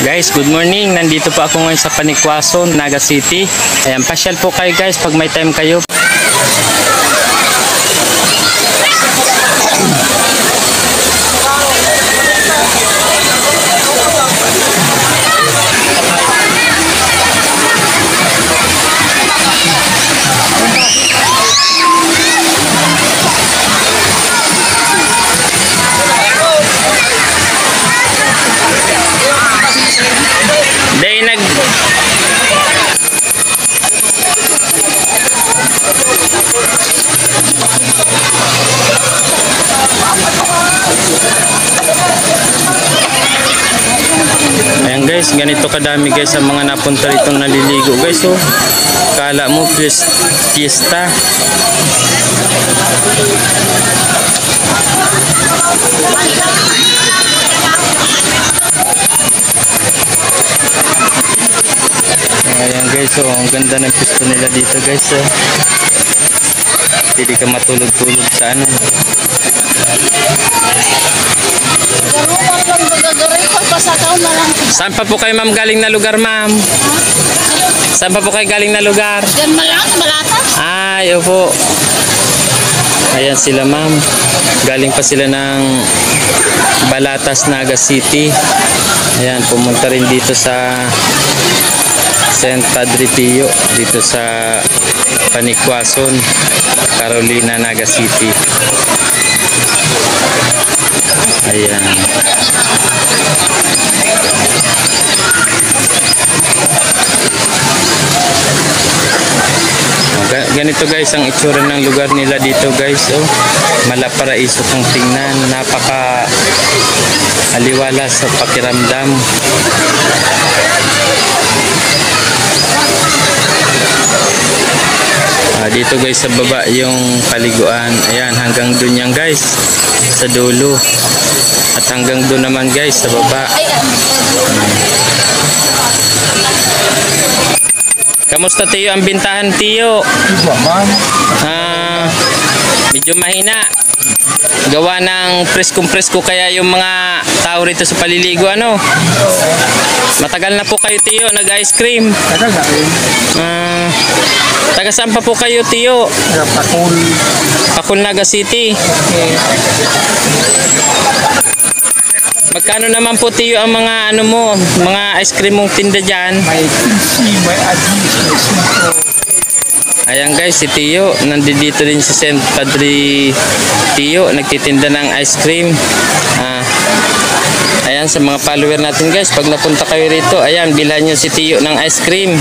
Guys, good morning. Nandito po ako ngayon sa Panikwason, Naga City. Ayan, pasyal po kayo guys pag may time kayo. Ayan guys, ganito kadami guys ang mga napunta rito naliligo guys. Oh, kala mo fiesta. Ayan guys, oh, ang ganda ng pisto nila dito guys. Oh, hindi ka matulog-tulog sa ano. Saan pa po kayo ma'am galing na lugar ma'am? Saan pa po kayo galing na lugar? Diyan malang, Malatas. Ay, opo. Ayan sila ma'am. Galing pa sila ng Balatas, Naga City. Ayan, pumunta rin dito sa St. Padre Pio. Dito sa Panikwason, Carolina, Naga City. Ayan. Ganito guys ang itsura ng lugar nila dito guys. Oh, malaparaiso kung tingnan, napaka aliwala sa pakiramdam. Dito guys sa baba yung paliguan. Ayan, hanggang dun yan guys sa dulo, at hanggang dun naman guys sa baba. Kamusta Tiyo ang bintahan Tiyo? Medyo mahina. Gawa ng preskong-presko kaya yung mga tao rito sa paliligo ano. Matagal na po kayo Tiyo nag-ice cream. Taga saan pa po kayo Tiyo? Pakul. Pakul, Naga City. Magkano naman po Tiyo ang mga ano mo, mga ice cream mong tinda dyan? May 15, may adis, may 5. Ayan guys, si Tiyo, nandito din si St. Padre Pio, nagtitinda ng ice cream. Ayan, sa mga follower natin guys, pag napunta kayo rito, ayan, bilhan nyo si Tiyo ng ice cream.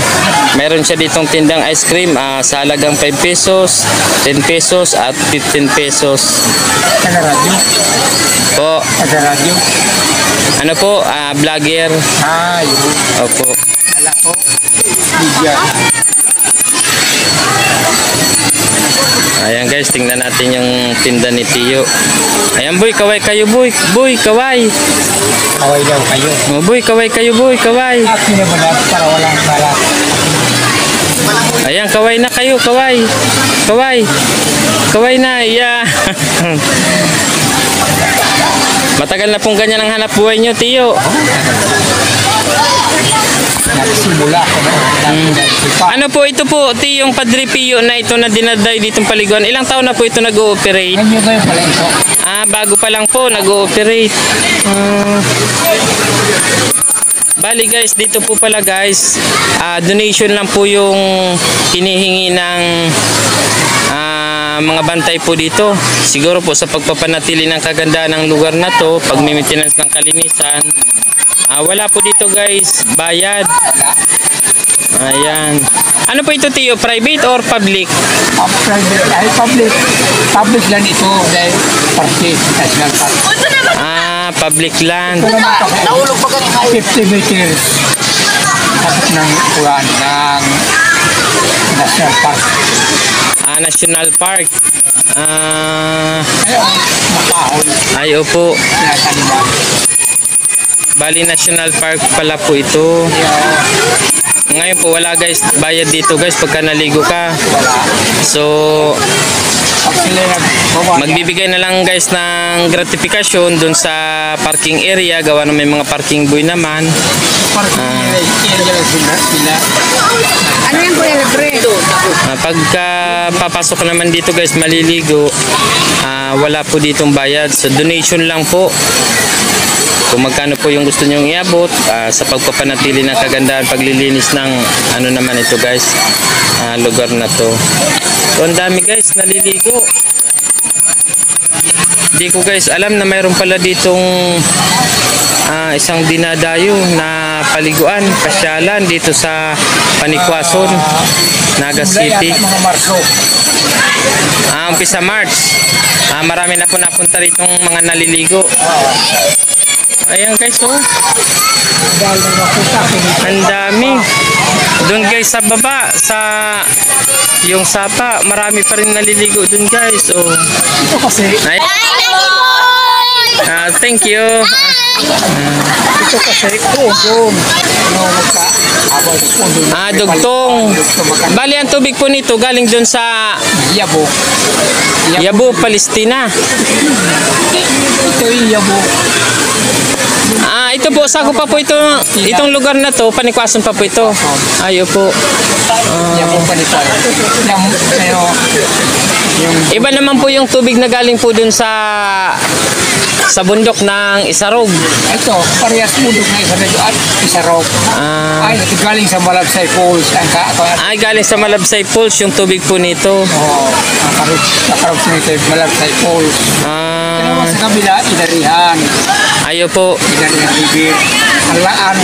Meron siya ditong tindang ice cream sa halagang 5 pesos, 10 pesos at 15 pesos. Taga radyo? Po. Taga radyo? Ano po? Vlogger. Yun. Opo. Wala po. Media. Ayan guys, tingnan natin yung tinda ni Tiyo. Ayan boy, kaway kayo boy. Boy, kaway. Kaway daw kayo. Oh, boy, kaway kayo boy, kaway. Akin na balat para walang balat. Ayan, kaway na kayo, kaway. Kaway. Kaway na, yeah. Matagal na pong ganyan ang hanap buhay nyo, Tiyo. Nagsimula ko na. Ano po ito po, Tiyo, yung Padre Pio na ito na dinaday ditong paliguan. Ilang taon na po ito nag-ooperate? Ganyo kayo pala ito. Bago pa lang po nag-ooperate. Bali guys, dito po pala guys, donation lang po yung hinihingi ng mga bantay po dito. Siguro po sa pagpapanatili ng kagandahan ng lugar na to, pag-maintenance ng kalinisan. Wala po dito guys, bayad. Ayan. Ano po ito Tiyo, private or public? Private, ay public. Public lang ito dahil party, national park. Public land. Nahulog pa ganun 50 meters. Tapos ng kuran ng national park. National park. Ayun, makahol. Ay, opo. Tinataniman. Bali national park pala po ito. Ngayon po wala guys, bayad dito guys pagka naligo ka. So Sila nagbawa. Magbibigay na lang guys ng gratification dun sa parking area, gawa na may mga parking boy naman. Sila. Ano yan po libre? Pagka papasok naman dito guys, maliligo, wala po ditong bayad, so donation lang po. Kung magkano po yung gusto nyong iabot sa pagpapanatili ng kagandahan, paglilinis ng ano naman ito guys, lugar na to. So ang dami guys naliligo. Hindi ko guys alam na mayroon pala ditong isang dinadayo na paliguan, pasyalan dito sa Panikwason, Naga City. Mga Marso. Umpisa March. Marami na po napunta ritong mga naliligo. Ayan guys, oh. Ang dami. Doon guys sa baba, sa yung sapa, marami pa rin naliligo doon guys. Oh. Ito kasi. Thank you. Ito kasi doon. Dugtong. Bali ang tubig po nito galing doon sa Yabo. Yabo, Palestina. Ito yung Yabo. Ito po, sako pa po ito. Itong lugar na to, Panikwason pa po ito. Ayo po. Yabo pa nito. Iba naman po yung tubig na galing po dun sa bundok ng Isarog. Ito, parehas bundok na Isarog at Isarog. Ay, galing sa Malabsay Falls. Ay, galing sa Malabsay Falls yung tubig po nito. Oo, nakarap sa nito yung Malabsay Falls. Kaya sa kabila, Idarihan. Ayo po. Idarihan River. Ang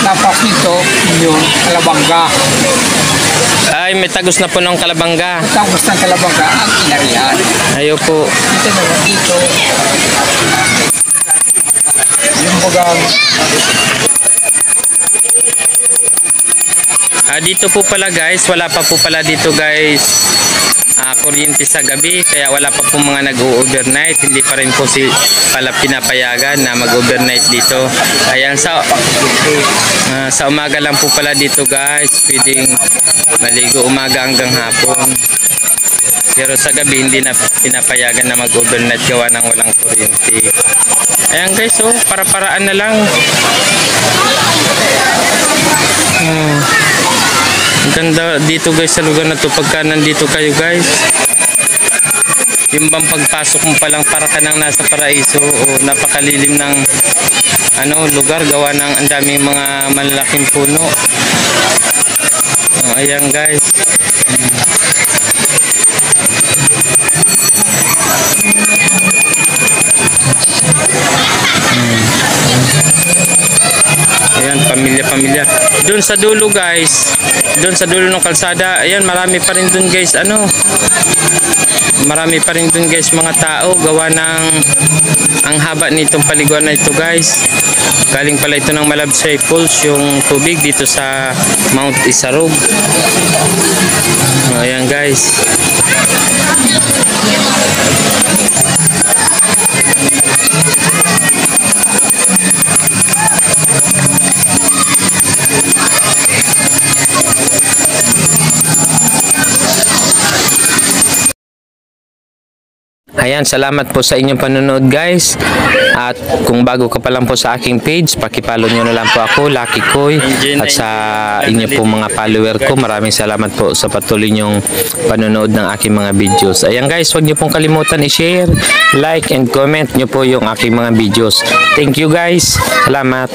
napas nito, yun, Kalabanga. Ay, may tagos na po ng Kalabanga. Tagos ng Kalabanga ang Idarihan. Ayo po. Ito naman dito. Yung bagang. Dito po pala guys, wala pa po pala dito guys kuryente sa gabi, kaya wala pa po mga nag-overnight. Hindi pa rin po pala pinapayagan na mag-overnight dito. Ayan, sa umaga lang po pala dito guys, pwedeng maligo umaga hanggang hapon. Pero sa gabi hindi na pinapayagan na mag-overnight gawa ng walang kuryente. Ayan guys, oh, para-paraan na lang. Ang ganda dito guys sa lugar na to pagka nandito kayo guys. Yung bang pagpasok mo pa lang para ka nang nasa paraiso, o napakalilim ng lugar gawa ng ang daming mga malalaking puno. Ayan guys. Ayan, pamilya-pamilya. Doon sa dulo guys, doon sa dulo ng kalsada, ayan, marami pa rin doon guys, marami pa rin doon guys mga tao, gawa ng ang haba nitong paliguan na ito guys. Galing pala ito ng Malabsay Falls yung tubig dito sa Mount Isarog. Ayan guys. Ayan, salamat po sa inyong panonood guys. At kung bago ka pa lang po sa aking page, pakipollow nyo na lang po ako, Lucky Koy. At sa inyo po mga follower ko, maraming salamat po sa patuloy nyong panonood ng aking mga videos. Ayan guys, huwag nyo pong kalimutan i-share, like and comment nyo po yung aking mga videos. Thank you guys. Salamat.